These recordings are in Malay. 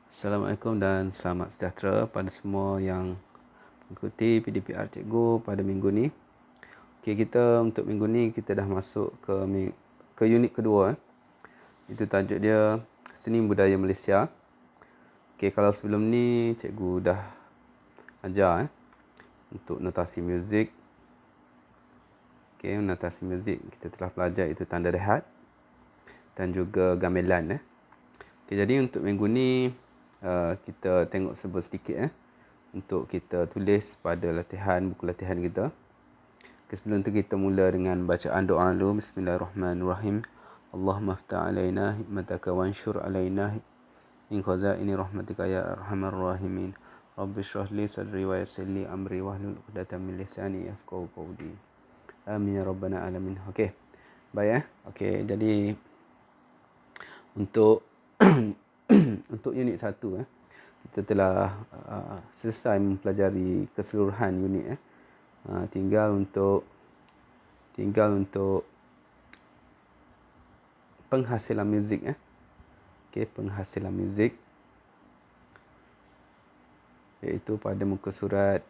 Assalamualaikum dan selamat sejahtera pada semua yang mengikuti PDPR Cikgu pada minggu ni. Okey, untuk minggu ni kita dah masuk ke unit kedua. Itu tajuk dia Seni Budaya Malaysia. Okey, kalau sebelum ni cikgu dah ajar untuk notasi muzik. Okey, notasi muzik kita telah belajar itu tanda rehat dan juga gamelan. Okey, jadi untuk minggu ni kita tengok sedikit untuk kita tulis pada buku latihan kita. Okay, sebelum tu kita mula dengan bacaan doa dulu. Bismillahirrahmanirrahim. Allahumma aftah alaina hikmataka wanshur alaina min khazaini rahmatika ya arhamar rahimin. Rabbi shrah li sadri wa yassir li amri wahlul 'uqdatam min lisani yafqahu qawli. Amin ya rabbana alamin. Okey. Baik Okey, jadi untuk untuk unit 1 kita telah selesai mempelajari keseluruhan unit. Tinggal untuk penghasilan muzik. Okey, penghasilan muzik iaitu pada muka surat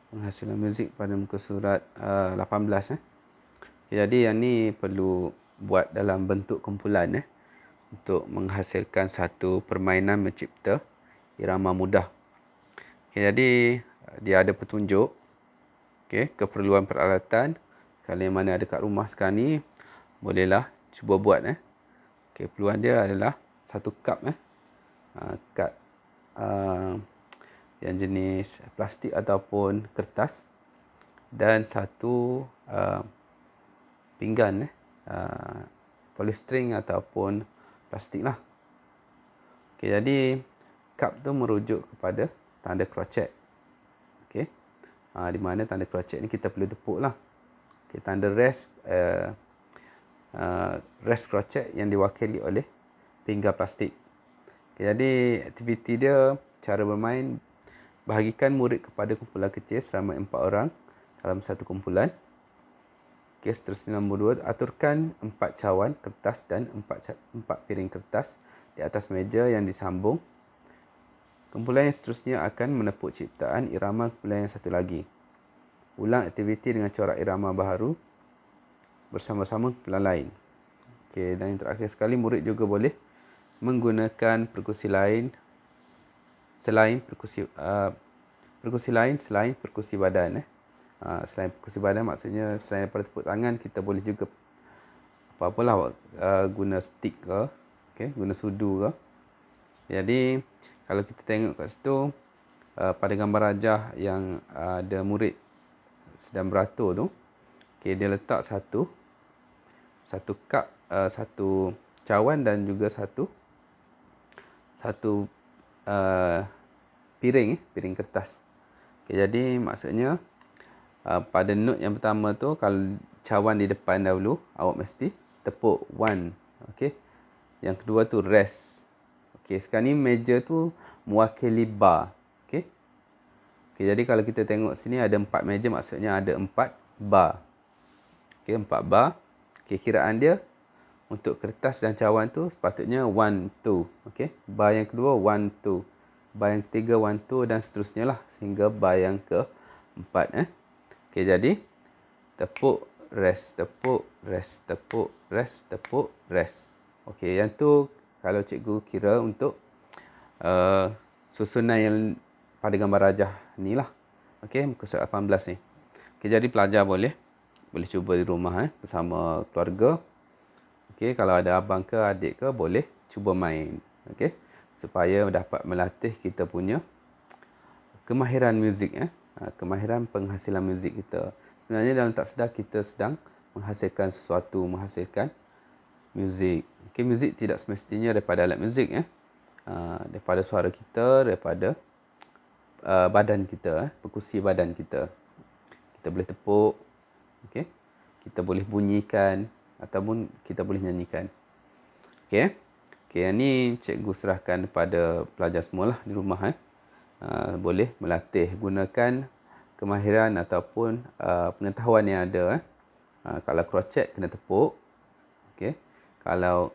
penghasilan muzik pada muka surat 18. Jadi yang ni perlu buat dalam bentuk kumpulan untuk menghasilkan satu permainan mencipta irama mudah. Okay, jadi dia ada petunjuk. Okay, keperluan peralatan. Kalau yang mana ada kat rumah sekarang ni, bolehlah cuba buat. Okay, keperluan dia adalah satu cup. Cup yang jenis plastik ataupun kertas. Dan satu pinggan polystyrene ataupun plastik lah. Okay, jadi cup tu merujuk kepada tanda crochet. Okay. Di mana tanda crochet ni kita perlu tepuk lah. Okay, tanda rest crochet yang diwakili oleh pinggan plastik. Okay, jadi aktiviti dia, cara bermain, bahagikan murid kepada kumpulan kecil selama 4 orang dalam satu kumpulan. Okay, seterusnya nombor 2, aturkan 4 cawan kertas dan 4 piring kertas di atas meja yang disambung. Kumpulan yang seterusnya akan menepuk ciptaan irama kumpulan yang satu lagi. Ulang aktiviti dengan corak irama baharu bersama-sama kumpulan lain. Okay, dan yang terakhir sekali, murid juga boleh menggunakan perkusi lain selain perkusi badan. Selain perkusi badan maksudnya selain daripada tepuk tangan, kita boleh juga guna stick ke, guna sudu ke. Jadi kalau kita tengok kat situ, pada gambar rajah yang ada murid sedang beratur tu, dia letak satu cup, satu cawan dan juga satu piring kertas. Jadi maksudnya pada note yang pertama tu, kalau cawan di depan dahulu, awak mesti tepuk 1. Okey. Yang kedua tu rest. Okey, sekarang ni meja tu mewakili bar. Okey. Okey, jadi kalau kita tengok sini ada 4 meja, maksudnya ada 4 bar. Okey, 4 bar. Okey, kiraan dia untuk kertas dan cawan tu sepatutnya 1 2. Okey. Bar yang kedua 1 2. Bar yang ketiga 1 2 dan seterusnya lah sehingga bar yang keempat. Okey, jadi tepuk, rest, tepuk, rest, tepuk, rest, tepuk, rest. Okey, yang tu kalau cikgu kira untuk susunan yang pada gambar rajah ni lah. Okey, muka surat 18 ni. Okey, jadi pelajar boleh cuba di rumah bersama keluarga. Okey, kalau ada abang ke adik ke, boleh cuba main. Okey, supaya dapat melatih kita punya kemahiran muzik. Kemahiran penghasilan muzik kita. Sebenarnya dalam tak sedar kita sedang menghasilkan sesuatu, menghasilkan muzik. Okey, muzik tidak semestinya daripada alat muzik. Daripada suara kita, daripada badan kita, perkusi badan kita. Kita boleh tepuk, okey. Kita boleh bunyikan ataupun kita boleh nyanyikan. Okey. Okey, yang ni cikgu serahkan kepada pelajar semualah di rumah. Boleh melatih gunakan kemahiran ataupun pengetahuan yang ada. Kalau crochet kena tepuk. Okey. Kalau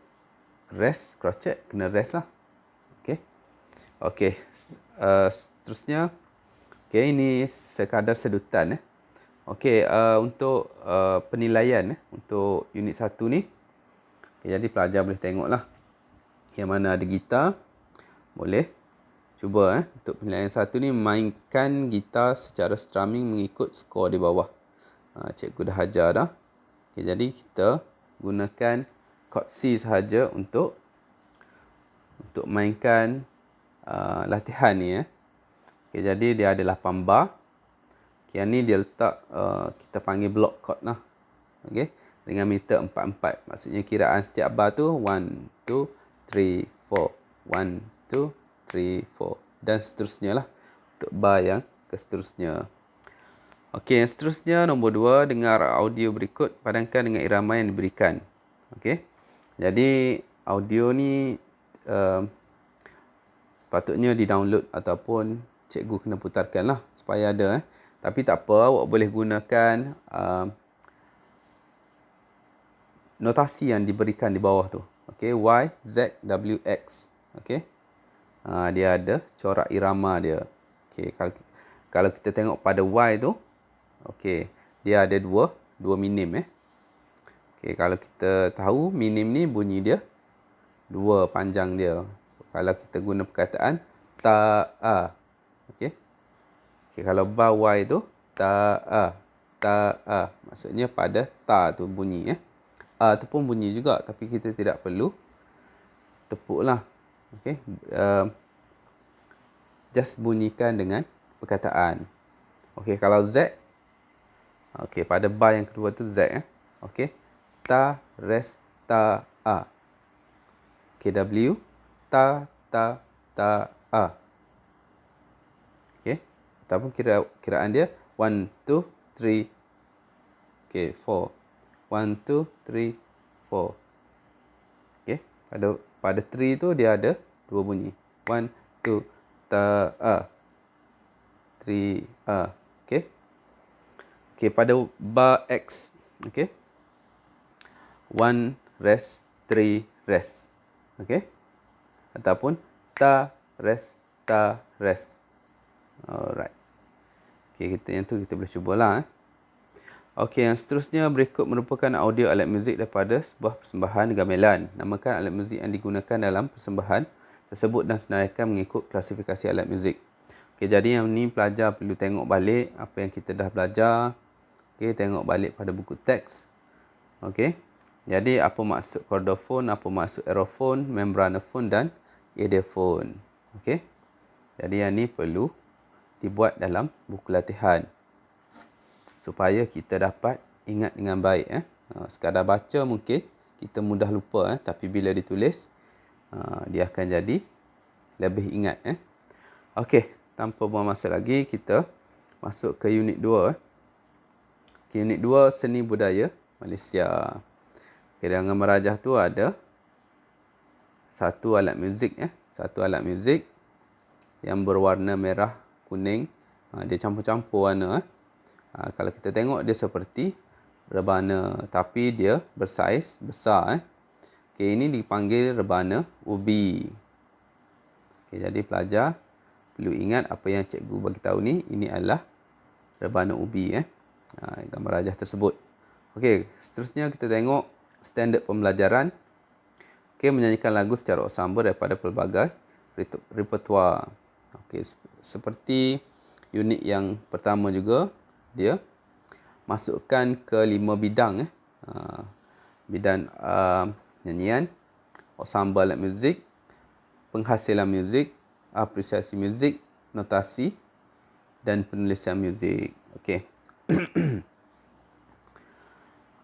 rest, crochet kena rest lah. Okey. Okey. Seterusnya, okey, ini sekadar sedutan. Okey, untuk penilaian untuk unit 1 ni. Okay, jadi pelajar boleh tengoklah yang mana ada gitar. Boleh cuba untuk penilaian 1 ni, mainkan gitar secara strumming mengikut skor di bawah. Cikgu dah ajar dah. Okay, jadi kita gunakan chord C sahaja untuk mainkan latihan ni. Okay, jadi dia ada 8 bar. Okay, yang ni dia letak kita panggil block chord lah. Okay, dengan meter 4-4. Maksudnya kiraan setiap bar tu 1, 2, 3, 4. 1, 2, 3, 4. Dan seterusnya lah untuk bar yang seterusnya. Okey, yang seterusnya nombor 2, dengar audio berikut, padankan dengan irama yang diberikan. Okey. Jadi audio ni sepatutnya di-download ataupun cikgu kena putarkan lah supaya ada. Tapi tak apa, awak boleh gunakan notasi yang diberikan di bawah tu. Okey, Y, Z, W, X. Okey. Dia ada corak irama dia. Okey, kalau kita tengok pada Y tu, okey, dia ada dua minim. Okey, kalau kita tahu minim ni bunyi dia 2 panjang dia. Kalau kita guna perkataan ta a. Okey. Okey, kalau bar Y tu ta a. Maksudnya pada ta tu bunyi. A tu pun bunyi juga, tapi kita tidak perlu tepuklah. Okey. Just bunyikan dengan perkataan. Okey, kalau Z. Okey, pada bar yang kedua tu Z. Okey. Ta, res, ta, a. Okey, W. Ta, a. Okey. Ataupun kiraan dia 1, 2, 3. Okey, 4. 1, 2, 3, 4. Okey. Pada 3 tu dia ada 2 bunyi. 1, 2, ta, a. 3, a. Okey. Okey, pada bar X. Okey. 1, rest, 3, rest. Okey. Ataupun ta, rest, ta, rest. Alright. Okey, yang tu kita boleh cubalah. Okey, yang seterusnya, berikut merupakan audio alat muzik daripada sebuah persembahan gamelan. Namakan alat muzik yang digunakan dalam persembahan tersebut dan senaraikan mengikut klasifikasi alat muzik. Okey, jadi yang ni pelajar perlu tengok balik apa yang kita dah belajar. Okey, tengok balik pada buku teks. Okey. Jadi apa maksud chordophone, apa maksud aerophone, membranophone dan idiophone. Okey. Jadi yang ni perlu dibuat dalam buku latihan supaya kita dapat ingat dengan baik. Sekadar baca mungkin kita mudah lupa, tapi bila ditulis dia akan jadi lebih ingat. Okey, tanpa buang masa lagi, kita masuk ke unit 2. Okay, unit 2, seni budaya Malaysia. Okay, dalam merajah tu ada satu alat muzik. Satu alat muzik yang berwarna merah, kuning. Dia campur-campur warna. Kalau kita tengok dia seperti rebana, tapi dia bersaiz besar. Okay, ini dipanggil rebana ubi. Okay, jadi pelajar perlu ingat apa yang cikgu bagi tahu ni. Ini adalah rebana ubi. Gambar rajah tersebut. Okey, seterusnya kita tengok standard pembelajaran. Okey, menyanyikan lagu secara ensemble daripada pelbagai repertoire. Okey, seperti unit yang pertama juga, dia masukkan ke 5 bidang. Bidang nyanyian, ensemble alat muzik, penghasilan muzik, apresiasi muzik, notasi dan penulisan muzik. Okey.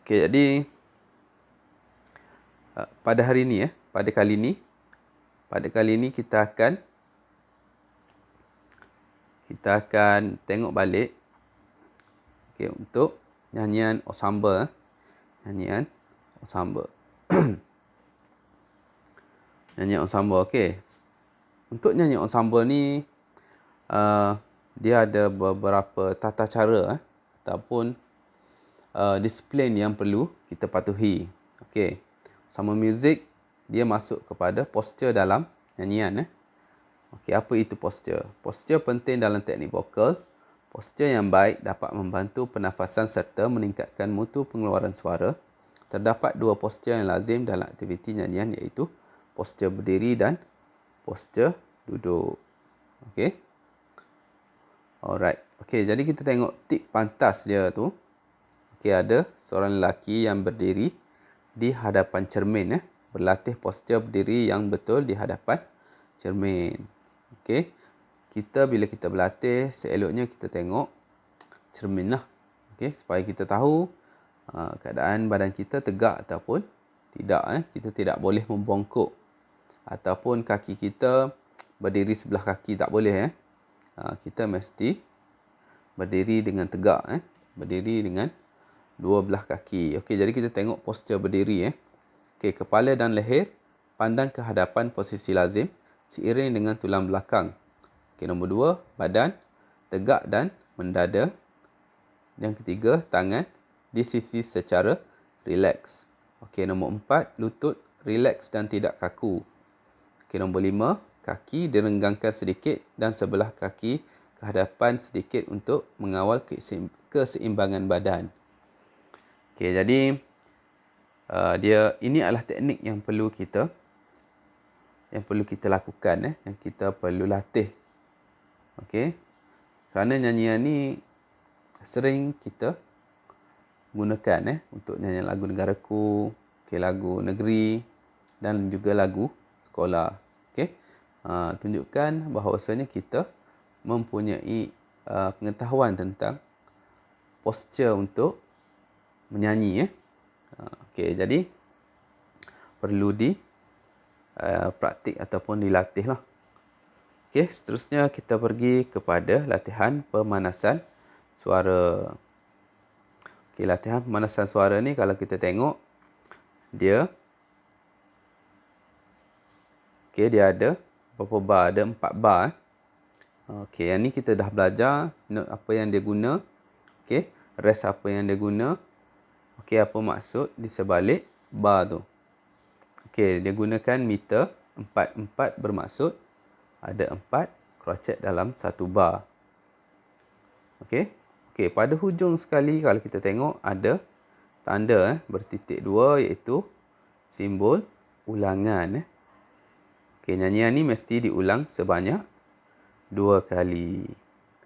Okey, jadi pada hari ini, pada kali ini kita akan tengok balik untuk nyanyian ensemble. Nyanyian ensemble. Nyanyian ensemble. Okey. Untuk nyanyian ensemble ni dia ada beberapa tata cara ataupun disiplin yang perlu kita patuhi. Okey. Sama muzik, dia masuk kepada posture dalam nyanyian. Okey, apa itu posture? Posture penting dalam teknik vokal. Posture yang baik dapat membantu pernafasan serta meningkatkan mutu pengeluaran suara. Terdapat dua posture yang lazim dalam aktiviti nyanyian, iaitu posture berdiri dan posture duduk. Okey. Alright. Okey, jadi kita tengok tip pantas dia tu. Okey, ada seorang lelaki yang berdiri di hadapan cermin. Berlatih postur berdiri yang betul di hadapan cermin. Okey. Bila kita berlatih, seeloknya kita tengok cermin lah. Okey, supaya kita tahu keadaan badan kita tegak ataupun tidak. Kita tidak boleh membongkok. Ataupun kaki kita berdiri sebelah kaki, tak boleh. Kita mesti berdiri dengan tegak. Berdiri dengan dua belah kaki. Okey, jadi kita tengok postur berdiri. Okey, kepala dan leher pandang ke hadapan, posisi lazim seiring dengan tulang belakang. Okey, nombor 2, badan tegak dan mendada. Yang ketiga, tangan di sisi secara rileks. Okey, nombor 4, lutut rileks dan tidak kaku. Okey, nombor 5, kaki direnggangkan sedikit dan sebelah kaki ke hadapan sedikit untuk mengawal keseimbangan badan. Okey, jadi ini adalah teknik yang perlu kita lakukan, yang kita perlu latih. Okey. Kerana nyanyian ni sering kita gunakan untuk nyanyian lagu negaraku, lagu negeri dan juga lagu sekolah. Okey. Tunjukkan bahawasanya kita mempunyai pengetahuan tentang posture untuk menyanyi. Okey, jadi perlu praktik ataupun dilatih lah. Okey, seterusnya kita pergi kepada latihan pemanasan suara. Okey, latihan pemanasan suara ni kalau kita tengok dia ada berapa bar? Ada 4 bar. Okey, yang ni kita dah belajar note apa yang dia guna. Okey, rest apa yang dia guna. Okey, apa maksud di sebalik bar tu. Okey, dia gunakan meter 4 bermaksud ada 4 crochet dalam satu bar. Okey. Okey, pada hujung sekali kalau kita tengok ada tanda bertitik 2 iaitu simbol ulangan. Okey, nyanyian ni mesti diulang sebanyak 2 kali.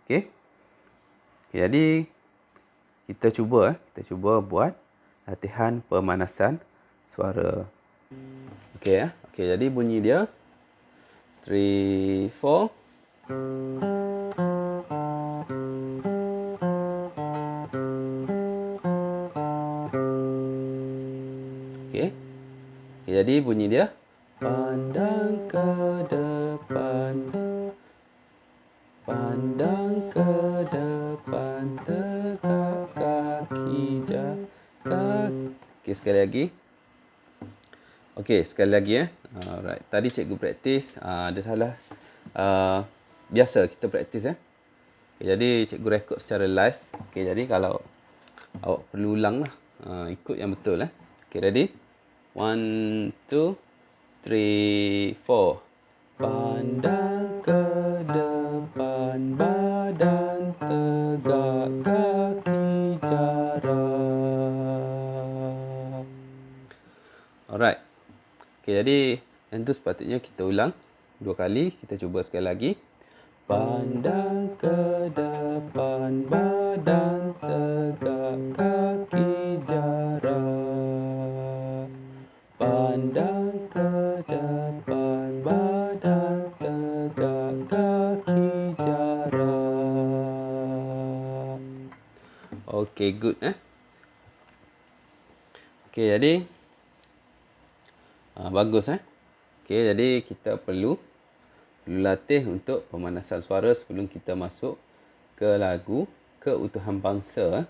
Okey. Okey, jadi kita cuba buat latihan pemanasan suara. Okey, Okey, jadi bunyi dia 3 4. Okey. Jadi bunyi dia pandang ke depan. Pandang ke depan, tegak kaki jaga. Okey, sekali lagi. Okey, sekali lagi Alright. Tadi cikgu praktis, ada salah. Biasa kita praktis Okay, jadi cikgu rekod secara live. Okey, jadi kalau awak perlu ulang lah, ikut yang betul Okey, ready? 1 2 3 4. Pandang ke depan, badan tegak, kaki jarak. Alright. Okey, jadi yang tu sepatutnya kita ulang 2 kali. Kita cuba sekali lagi. Pandang ke depan, badan tegak, kaki jarak. Pandang ke depan, badan tegak, kaki jarak. Okey, good Okey, jadi bagus Okey, jadi kita perlu latih untuk pemanasan suara sebelum kita masuk ke lagu Keutuhan Bangsa.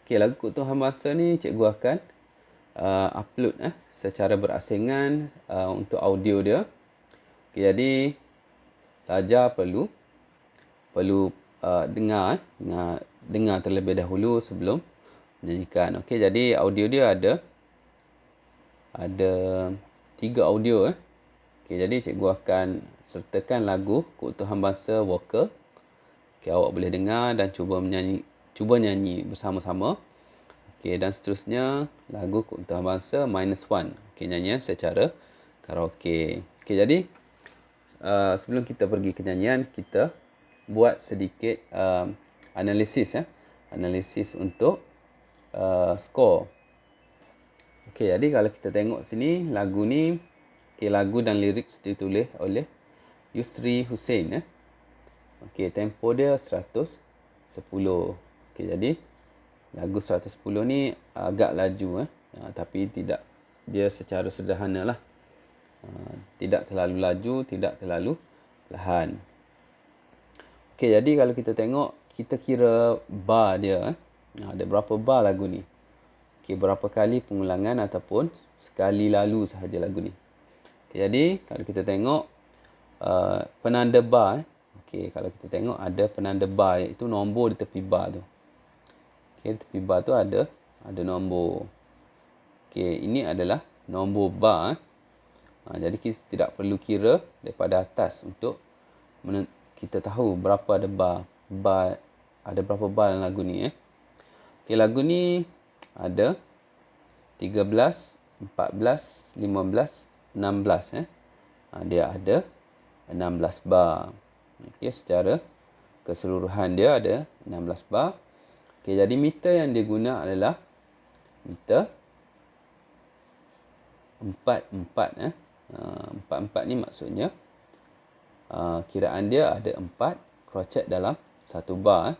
Okey, lagu Keutuhan Bangsa ni cikgu akan upload secara berasingan untuk audio dia. Okey, jadi pelajar perlu dengar terlebih dahulu sebelum menyanyikan. Okey, jadi audio dia ada 3 audio. Okey, jadi cikgu akan sertakan lagu Keutuhan Bangsa Walker. Okey, awak boleh dengar dan cuba nyanyi bersama-sama. Okey, dan seterusnya lagu Keutuhan Bangsa -1. Okey, nyanyian secara karaoke. Okey, jadi sebelum kita pergi ke nyanyian, kita buat sedikit analisis untuk skor. Okey, jadi kalau kita tengok sini, lagu ni, lagu dan lirik ditulis oleh Yusri Hussein. Okey, tempo dia 110. Okey, jadi lagu 110 ni agak laju, tapi tidak, dia secara sederhana lah. Tidak terlalu laju, tidak terlalu perlahan. Okey, jadi kalau kita tengok, kita kira bar dia. Ada berapa bar lagu ni? Okey, berapa kali pengulangan ataupun sekali lalu sahaja lagu ni. Okey, jadi kalau kita tengok penanda bar. Okey, kalau kita tengok ada penanda bar, iaitu nombor di tepi bar tu. Okey, tepi bar tu ada nombor. Okey, ini adalah nombor bar. Jadi kita tidak perlu kira daripada atas untuk kita tahu berapa ada ada berapa bar dalam lagu ni. Okey, lagu ni ada 13, 14, 15, 16. Dia ada 16 bar. Okey, secara keseluruhan dia ada 16 bar. Okey, jadi meter yang dia guna adalah meter 4/4. 4/4 ni maksudnya kiraan dia ada 4 crochet dalam satu bar.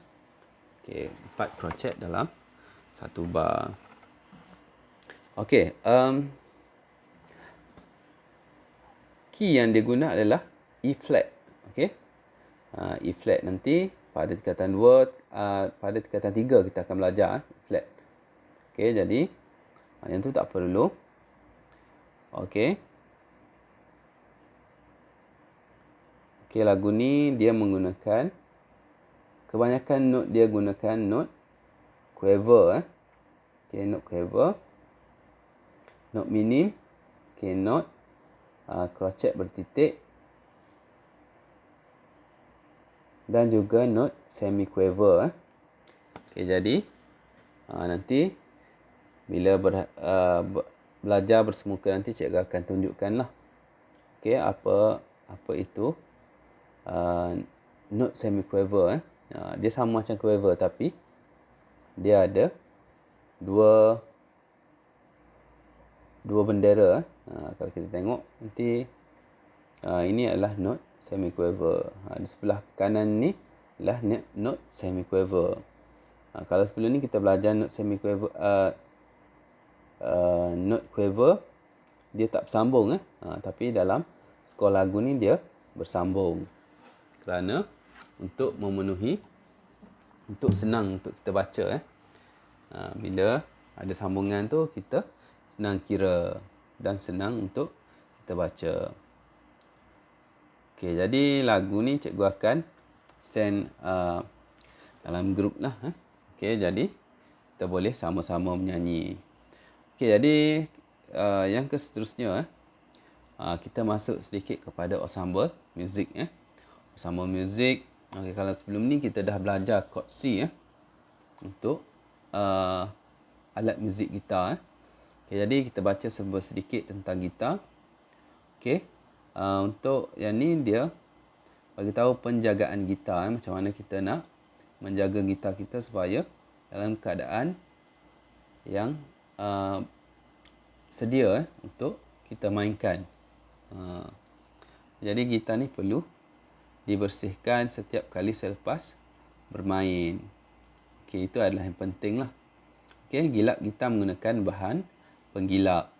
Okey, 4 crochet dalam satu bar. Okey, key yang dia guna adalah E flat. Okey, E flat nanti pada tingkatan 2, pada tingkatan 3 kita akan belajar E flat. Okey, jadi yang tu tak perlu. Okey. Okey, lagu ni dia menggunakan, kebanyakan note dia gunakan note quaver. Okey, note quaver. Note minim. Okey, note crochet bertitik. Dan juga note semi quaver. Okey, jadi nanti bila belajar bersemuka nanti cikgu akan tunjukkanlah. Okey, apa itu note semi quaver. Dia sama macam quaver tapi dia ada dua bendera. Kalau kita tengok nanti ini adalah note semi quaver. Di sebelah kanan ni adalah note semi quaver. Kalau sebelum ni kita belajar note semi quaver, note quaver dia tak bersambung. Tapi dalam skor lagu ni dia bersambung. Kerana untuk senang untuk kita baca. Bila ada sambungan tu kita senang kira dan senang untuk kita baca. Okey, jadi lagu ni cikgu akan send dalam grup lah. Okey, jadi kita boleh sama-sama menyanyi. Okey, jadi yang seterusnya kita masuk sedikit kepada ensemble muzik. Ensemble muzik. Okey, kalau sebelum ni kita dah belajar chord C untuk alat muzik gitar. Okey, jadi kita baca sedikit tentang gitar. Okey, untuk yang ni dia bagi tahu penjagaan gitar, macam mana kita nak menjaga gitar kita supaya dalam keadaan yang sedia untuk kita mainkan. Jadi gitar ni perlu dibersihkan setiap kali selepas bermain. Okey, itu adalah yang penting lah. Okey, gilap gitar menggunakan bahan penggilap.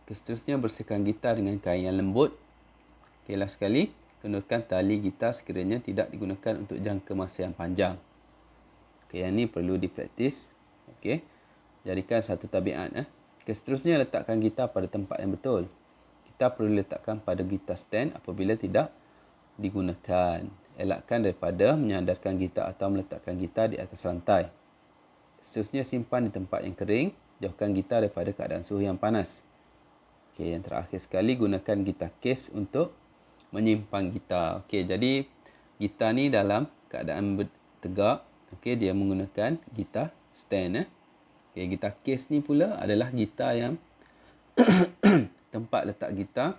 Okay, seterusnya bersihkan gitar dengan kain yang lembut. Okey, last sekali, kendurkan tali gitar sekiranya tidak digunakan untuk jangka masa yang panjang. Okey, yang ni perlu dipraktis. Okey, jadikan satu tabiat. Okey, seterusnya letakkan gitar pada tempat yang betul. Kita perlu letakkan pada gitar stand apabila tidak digunakan. elakkan daripada menyandarkan gitar atau meletakkan gitar di atas lantai. Seterusnya, simpan di tempat yang kering. Jauhkan gitar daripada keadaan suhu yang panas. Okey, yang terakhir sekali, gunakan gitar case untuk menyimpan gitar. Okey, jadi gitar ni dalam keadaan tegak, okey, dia menggunakan gitar stand. Okey, gitar case ni pula adalah gitar yang tempat letak gitar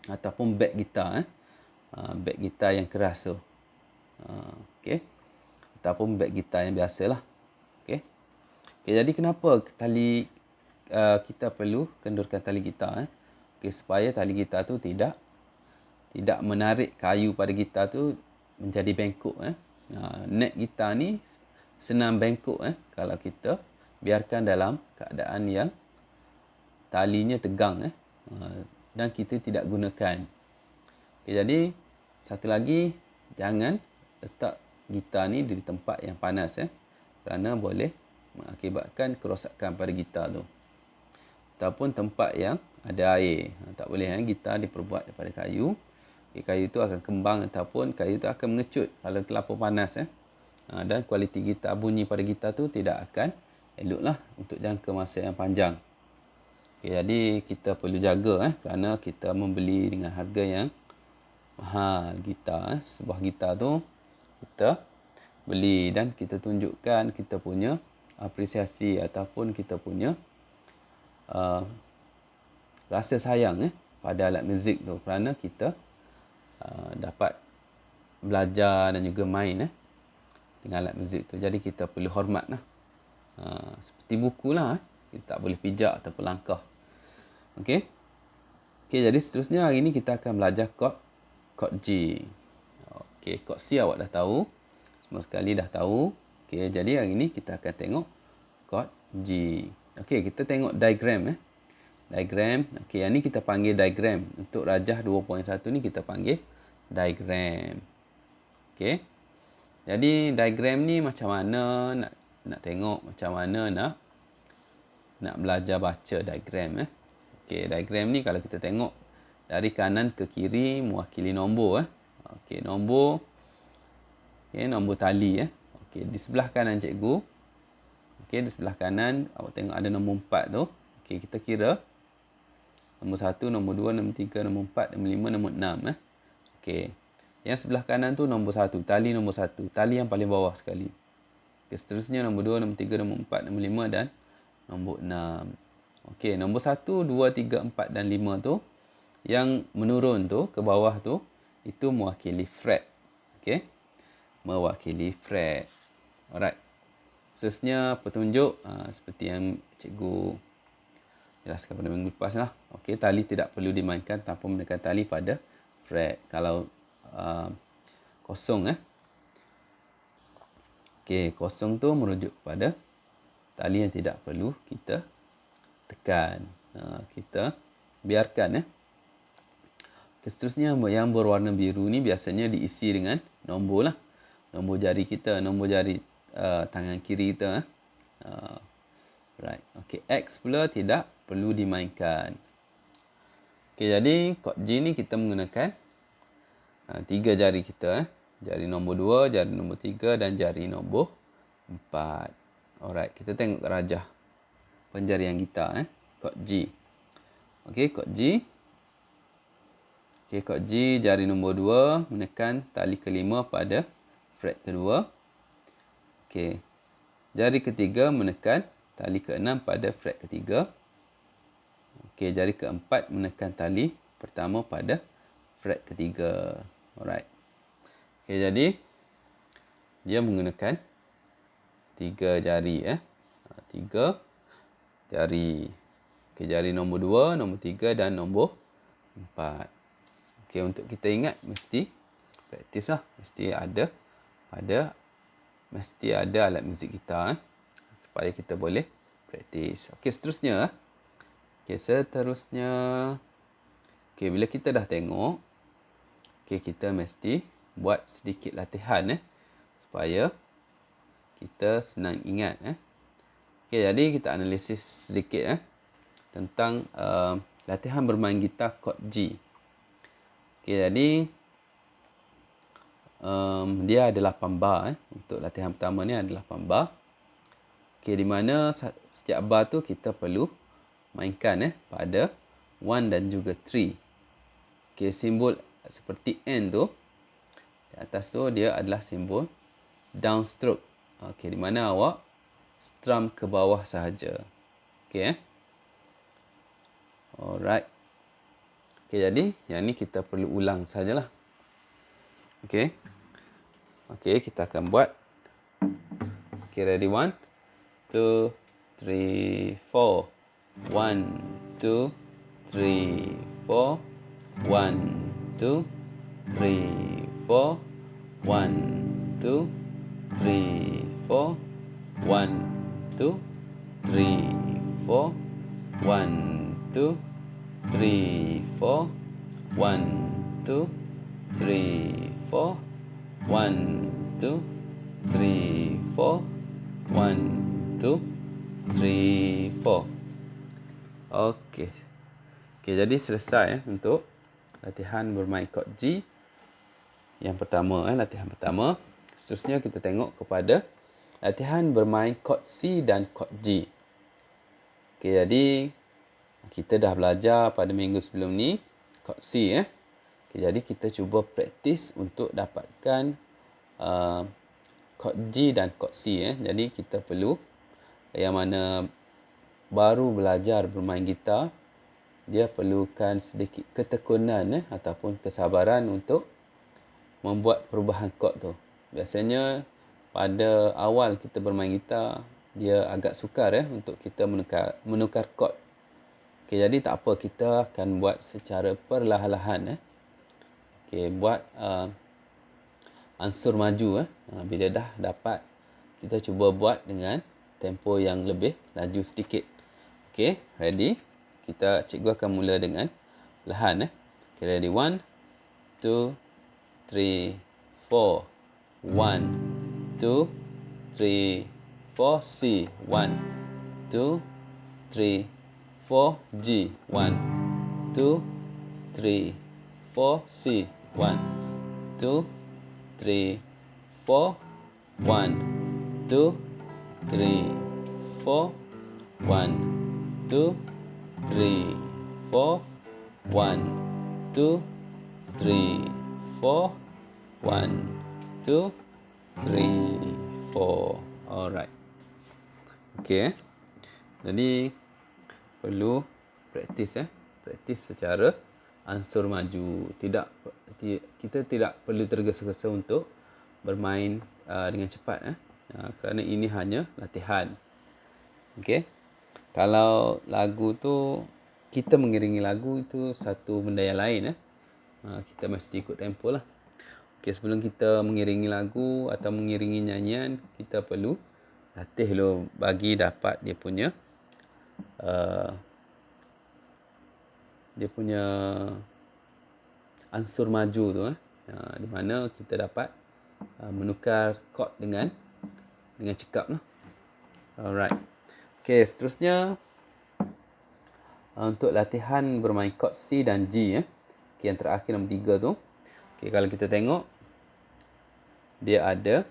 ataupun beg gitar. Beg gitar yang keras tu. Okey. Ataupun beg gitar yang biasalah. Okey. Okey, jadi kenapa kita perlu kendurkan tali gitar? Okey, supaya tali gitar tu tidak menarik kayu pada gitar tu menjadi bengkok. Neck gitar ni senang bengkok kalau kita biarkan dalam keadaan yang talinya tegang dan kita tidak gunakan. Okay, jadi satu lagi, jangan letak gitar ni di tempat yang panas kerana boleh mengakibatkan kerosakan pada gitar tu. Ataupun tempat yang ada air. Tak boleh gitar diperbuat daripada kayu. Okay, kayu tu akan kembang ataupun kayu tu akan mengecut kalau terlalu panas. Dan kualiti gitar, bunyi pada gitar tu tidak akan eloklah untuk jangka masa yang panjang. Okay, jadi kita perlu jaga kerana kita membeli dengan harga yang mahal gitar. Sebuah gitar tu kita beli dan kita tunjukkan kita punya apresiasi ataupun kita punya rasa sayang pada alat muzik tu kerana kita dapat belajar dan juga main dengan alat muzik tu. Jadi kita perlu hormat seperti buku lah. Kita tak boleh pijak ataupun langkah. Okey. Okey, jadi seterusnya hari ni kita akan belajar chord G. Okey, chord C awak dah tahu. Semua sekali dah tahu. Okey, jadi hari ni kita akan tengok chord G. Okey, kita tengok diagram Diagram. Okey, yang ni kita panggil diagram. Untuk rajah 2.1 ni kita panggil diagram. Okey. Jadi diagram ni macam mana nak tengok macam mana nak belajar baca diagram Okey, diagram ni kalau kita tengok dari kanan ke kiri mewakili nombor Okey, nombor tali Okey, di sebelah kanan cikgu. Okey, di sebelah kanan awak tengok ada nombor 4 tu. Okey, kita kira nombor 1, nombor 2, nombor 3, nombor 4, nombor 5, nombor 6 Okey. Yang sebelah kanan tu nombor 1, tali nombor 1, tali yang paling bawah sekali. Okey, seterusnya nombor 2, nombor 3, nombor 4, nombor 5 dan nombor 6. Okey, nombor 1, 2, 3, 4 dan 5 tu yang menurun tu ke bawah tu itu mewakili fret. Okey. Mewakili fret. Alright. Seterusnya petunjuk seperti yang cikgu jelaskan pada minggu lepas lah. Okey, tali tidak perlu dimainkan tanpa menekan tali pada fret. Kalau kosong Okey, kosong tu merujuk kepada tali yang tidak perlu kita tekan. Kita biarkan Okay, seterusnya yang berwarna biru ni biasanya diisi dengan nombor lah. Nombor jari kita, nombor jari tangan kiri kita. Right. Okey, X pula tidak perlu dimainkan. Okey, jadi chord G ni kita menggunakan 3 jari kita. Jari nombor 2, jari nombor 3 dan jari nombor 4. Alright, kita tengok rajah penjarian gitar chord G. Okey, chord G. Okey, chord G, jari nombor 2 menekan tali kelima pada fret kedua. Okey. Jari ketiga menekan tali keenam pada fret ketiga. Okey, jari keempat menekan tali pertama pada fret ketiga. Alright. Okey, jadi dia menggunakan 3 jari 3 jari. Okey, jari nombor 2, nombor 3 dan nombor 4. Okey, untuk kita ingat mesti praktis lah. Mesti ada alat muzik gitar supaya kita boleh praktis. Okey, seterusnya. Okey, bila kita dah tengok, okey, kita mesti buat sedikit latihan supaya kita senang ingat Okey, jadi kita analisis sedikit tentang latihan bermain gitar chord G. Okey, jadi dia ada 8 bar. Untuk latihan pertama ni ada 8 bar. Okay, di mana setiap bar tu kita perlu mainkan pada 1 dan juga 3. Okay, simbol seperti N tu, di atas tu dia adalah simbol downstroke. Okay, di mana awak strum ke bawah sahaja. Okay, alright. Okay, jadi yang ni kita perlu ulang sajalah. Okay. Okay, kita akan buat. Okay, ready? 1, 2, 3, 4. 1, 2, 3, 4. 1, 2, 3, 4. 1, 2, 3, 4. 1, 2, 3, 4. 1, 2, 3, 4. 1, 2, 3, 4. 1, 2, 3, 4. 1, 2, 3, 4. Okey. Okey, jadi selesai untuk latihan bermain chord G. Yang pertama, latihan pertama. Seterusnya kita tengok kepada latihan bermain chord C dan chord G. Okey, jadi kita dah belajar pada minggu sebelum ni chord C. Okay, jadi kita cuba praktis untuk dapatkan chord G dan chord C. Jadi kita perlu, yang mana baru belajar bermain gitar, dia perlukan sedikit ketekunan ataupun kesabaran untuk membuat perubahan chord tu. Biasanya pada awal kita bermain gitar, dia agak sukar untuk kita menukar chord. Okay, jadi tak apa, kita akan buat secara perlahan-lahan. Okay, buat ansur maju. Bila dah dapat, kita cuba buat dengan tempo yang lebih laju sedikit. Okay, ready? Cikgu akan mula dengan perlahan. Okay, ready? 1, 2, 3, 4. 1, 2, 3, 4. C. 1, 2, 3, 4. G. 1, 2, 3, 4. C. 1, 2, 3, 4. 1, 2, 3, 4. 1, 2, 3, 4. 1, 2, 3, 4. 1, 2, 3, 4. Alright. Okay. Jadi perlu praktis praktis secara ansur maju. Kita tidak perlu tergesa-gesa untuk bermain dengan cepat kerana ini hanya latihan. Okey. Kalau lagu tu, kita mengiringi lagu itu satu benda yang lain. Kita mesti ikut tempo lah. Okey, sebelum kita mengiringi lagu atau mengiringi nyanyian, kita perlu latih dulu bagi dapat dia punya ansur maju tu. Di mana kita dapat menukar chord dengan cekap lah. Alright. Okey, seterusnya untuk latihan bermain chord C dan G. Okay, yang terakhir nombor 3 tu. Okay, kalau kita tengok, dia ada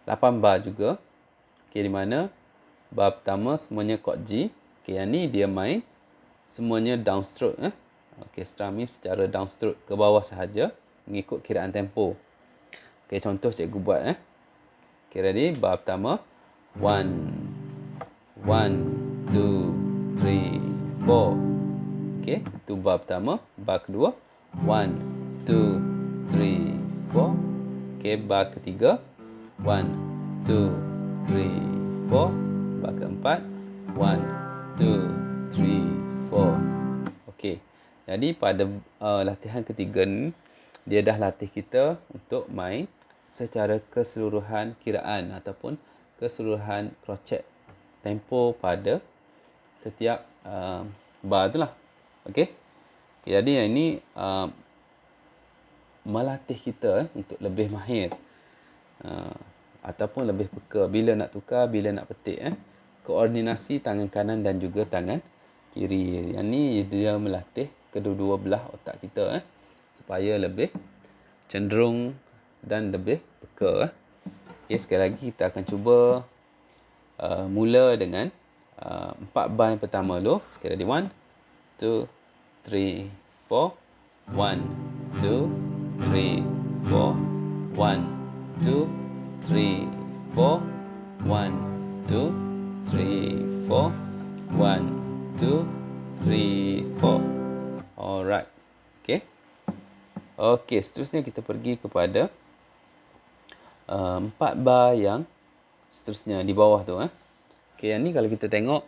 8 bar juga. Okay, di mana bar pertama semuanya chord G. Okay, yang ni dia main semuanya downstroke. Okay, strumming secara downstroke, ke bawah sahaja, mengikut kiraan tempo. Okay, contoh cikgu buat. Okay, ready? Bar pertama. 1, 2, 3, 4. Okay, itu bar pertama. Bar kedua. 1, 2, 3, 4. Okay, bar ketiga. 1, 2, 3, 4. Bar keempat. 1, 2, 3, 4. Okay, jadi pada latihan ketiga ni, dia dah latih kita untuk main secara keseluruhan kiraan ataupun keseluruhan krocet tempo pada setiap bar tu lah. Okay, jadi yang ini melatih kita untuk lebih mahir ataupun lebih peka bila nak tukar, bila nak petik. Koordinasi tangan kanan dan juga tangan kiri. Yang ni dia melatih kedua-dua belah otak kita supaya lebih cenderung dan lebih peka. Okey, sekali lagi kita akan cuba mula dengan 4 bar yang pertama dulu. Okay, ready? 1, 2, 3, 4. 1, 2, 3, 4. 1, 2, 3, 4. 1, 2, 3, 4. 1, 2, 3, 4. Alright. Okay. Okey, seterusnya kita pergi kepada 4 bar yang seterusnya di bawah tu. Okey, yang ni kalau kita tengok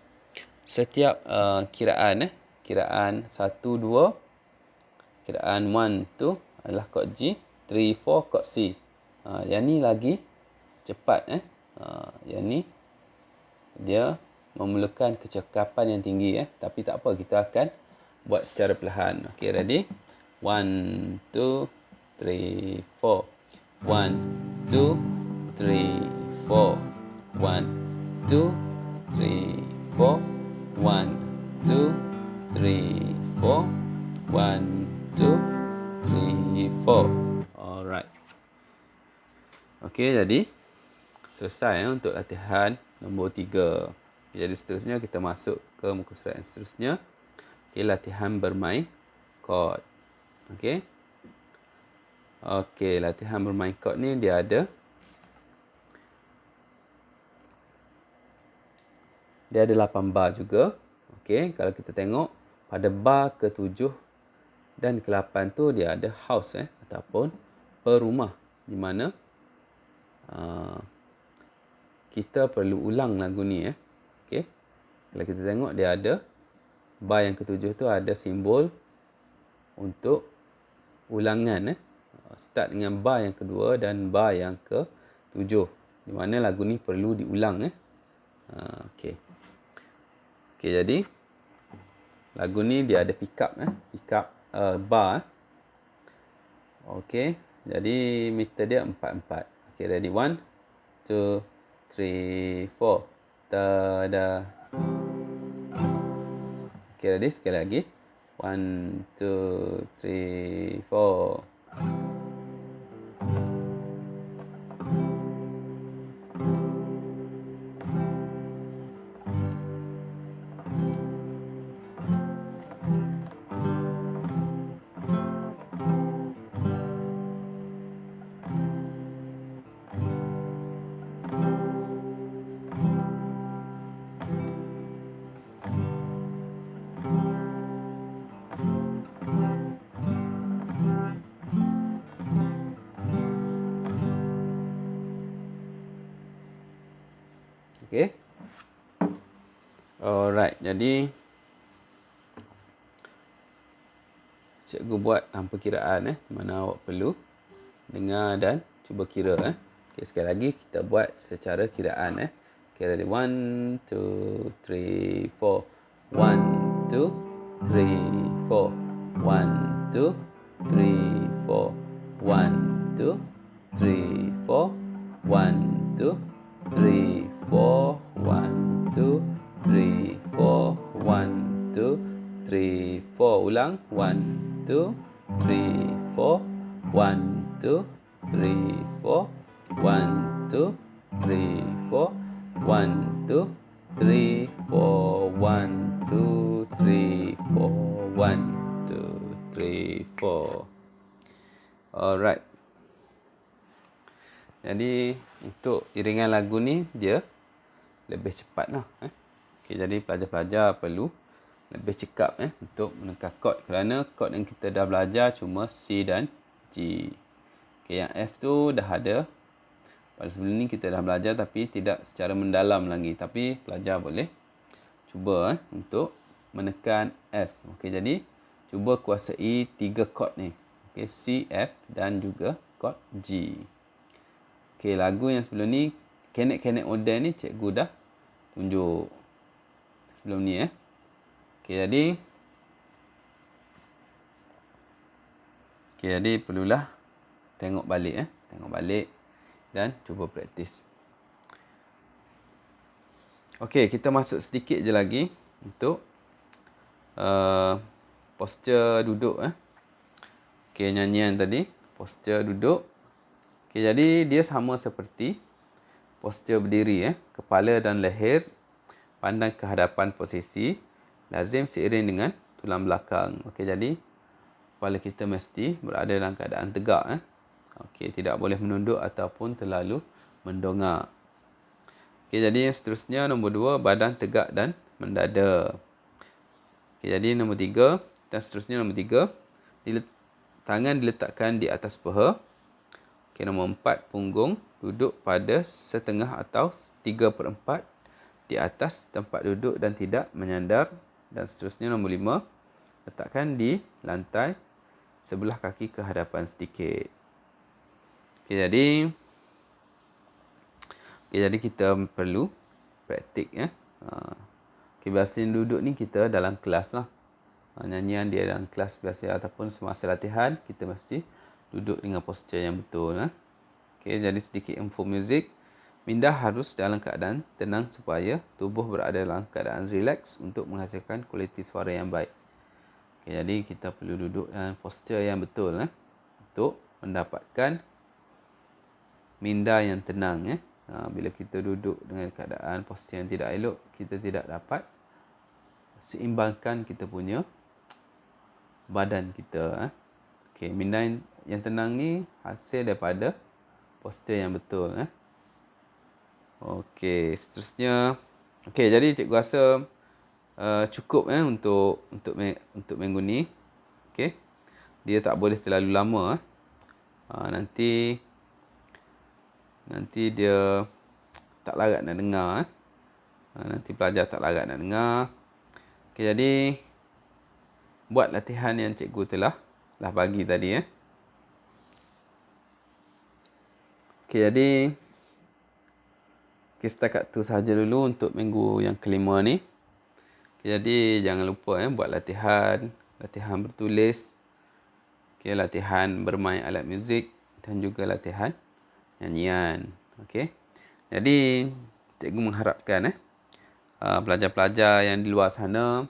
setiap kiraan kiraan 1, 2, kiraan 1 tu adalah kod G, 3, 4 kod C. Yang ni lagi cepat. Yang ni dia memerlukan kecekapan yang tinggi. Tapi tak apa, kita akan buat secara perlahan. Okey, ready? 1, 2, 3, 4. 1, 2, 3, 4. 1, 2, 3, 4. 1, 2, 3, 4. 1, 2, 3, 4. Alright. Okey, jadi selesai untuk latihan nombor 3. Jadi seterusnya kita masuk ke muka surat yang seterusnya. Okey, latihan bermain kod. Okey. Okey, latihan bermain kod ni dia ada 8 bar juga. Okey, kalau kita tengok pada bar ke-7 dan ke-8 tu dia ada house ataupun perumah, di mana kita perlu ulang lagu ni. Okey. Kalau kita tengok dia ada bar yang ke-7 tu ada simbol untuk ulangan. Start dengan bar yang kedua dan bar yang ke-7, di mana lagu ni perlu diulang. Okey. Okey, jadi lagu ni dia ada pick up bar. Okey, jadi meter dia 4/4. Okey, ready? 1, 2, 3, 4. Tada. Okey, ready? Sekali lagi. 1, 2, 3, 4. Okey. Alright, jadi cikgu buat tanpa kiraan mana awak perlu dengar dan cuba kira. Okey, sekali lagi kita buat secara kiraan. Okey, ready? 1, 2, 3, 4. 1, 2, 3, 4. 1, 2, 3, 4. 1, 2, 3, 4. 1, 2, 3, 4. 1, 2, 3, 4. 1, 2, 3, 4. Ulang. 1, 2, 3, 4. 1, 2, 3, 4. 1, 2, 3, 4. 1, 2, 3, 4. 1, 2, 3, 4. 1, 2, 3, 4. Alright. Jadi untuk iringan lagu ni dia lebih cepat lah. Okay, jadi pelajar-pelajar perlu lebih cekap untuk menekak kod, kerana kod yang kita dah belajar cuma C dan G. Okay, yang F tu dah ada pada sebelum ni, kita dah belajar tapi tidak secara mendalam lagi. Tapi pelajar boleh cuba untuk menekan F. Okay, jadi cuba kuasai 3 kod ni. Okay, C, F dan juga kod G. Okay, lagu yang sebelum ni, Kenek-Kenek Oden ni cikgu dah tunjuk sebelum ni. Okay, jadi perlulah tengok balik. Tengok balik dan cuba praktis. Okey, kita masuk sedikit je lagi untuk posture duduk. Okey, nyanyian tadi, posture duduk. Okey, jadi dia sama seperti posture berdiri. Kepala dan leher pandang ke hadapan posisi, lazim seiring dengan tulang belakang. Okey, jadi kepala kita mesti berada dalam keadaan tegak. Okey, tidak boleh menunduk ataupun terlalu mendongak. Okey, jadi yang seterusnya nombor 2, badan tegak dan mendada. Okey, jadi nombor 3 dan seterusnya nombor 3, tangan diletakkan di atas paha. Okey, nombor 4, punggung duduk pada setengah atau 3/4 di atas tempat duduk dan tidak menyandar. Dan seterusnya nombor 5, letakkan di lantai sebelah kaki ke hadapan sedikit. Okey, jadi kita perlu praktik. Okey, biasanya duduk ni kita dalam kelas lah. Nyanyian dia dalam kelas biasa ataupun semasa latihan, kita mesti duduk dengan postur yang betul. Okey, jadi sedikit info muzik. Minda harus dalam keadaan tenang supaya tubuh berada dalam keadaan relax untuk menghasilkan kualiti suara yang baik. Okey, jadi kita perlu duduk dalam postur yang betul untuk mendapatkan minda yang tenang. Bila kita duduk dengan keadaan postur yang tidak elok, kita tidak dapat seimbangkan kita punya badan kita. Okey, minda yang tenang ni hasil daripada postur yang betul. Okey, seterusnya. Okey, jadi cikgu rasa cukup untuk minggu ni. Okey. Dia tak boleh terlalu lama. Nanti dia tak larat nak dengar. Nanti pelajar tak larat nak dengar. Okey, jadi buat latihan yang cikgu telah bagi tadi. Okey, jadi setakat tu sahaja dulu untuk minggu yang kelima ni. Okey, jadi jangan lupa buat latihan bertulis. Okey, latihan bermain alat muzik dan juga latihan nyanyian. Okey. Jadi cikgu mengharapkan pelajar-pelajar yang di luar sana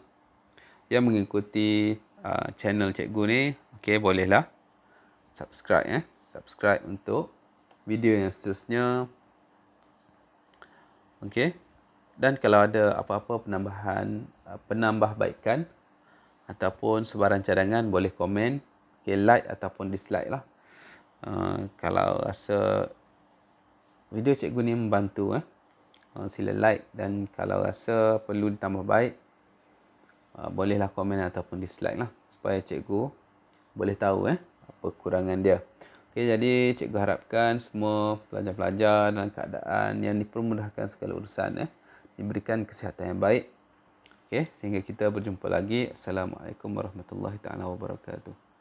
yang mengikuti channel cikgu ni, okey, bolehlah subscribe. Subscribe untuk video yang seterusnya. Okey. Dan kalau ada apa-apa penambahbaikan ataupun sebarang cadangan, boleh komen, like ataupun dislike lah. Kalau rasa video cikgu ni membantu, sila like, dan kalau rasa perlu ditambah baik, bolehlah komen ataupun dislike lah, supaya cikgu boleh tahu apa kekurangan dia. Okey, jadi cikgu harapkan semua pelajar-pelajar dalam keadaan yang dipermudahkan segala urusan, diberikan kesihatan yang baik. Okey, sehingga kita berjumpa lagi. Assalamualaikum warahmatullahi taala wabarakatuh.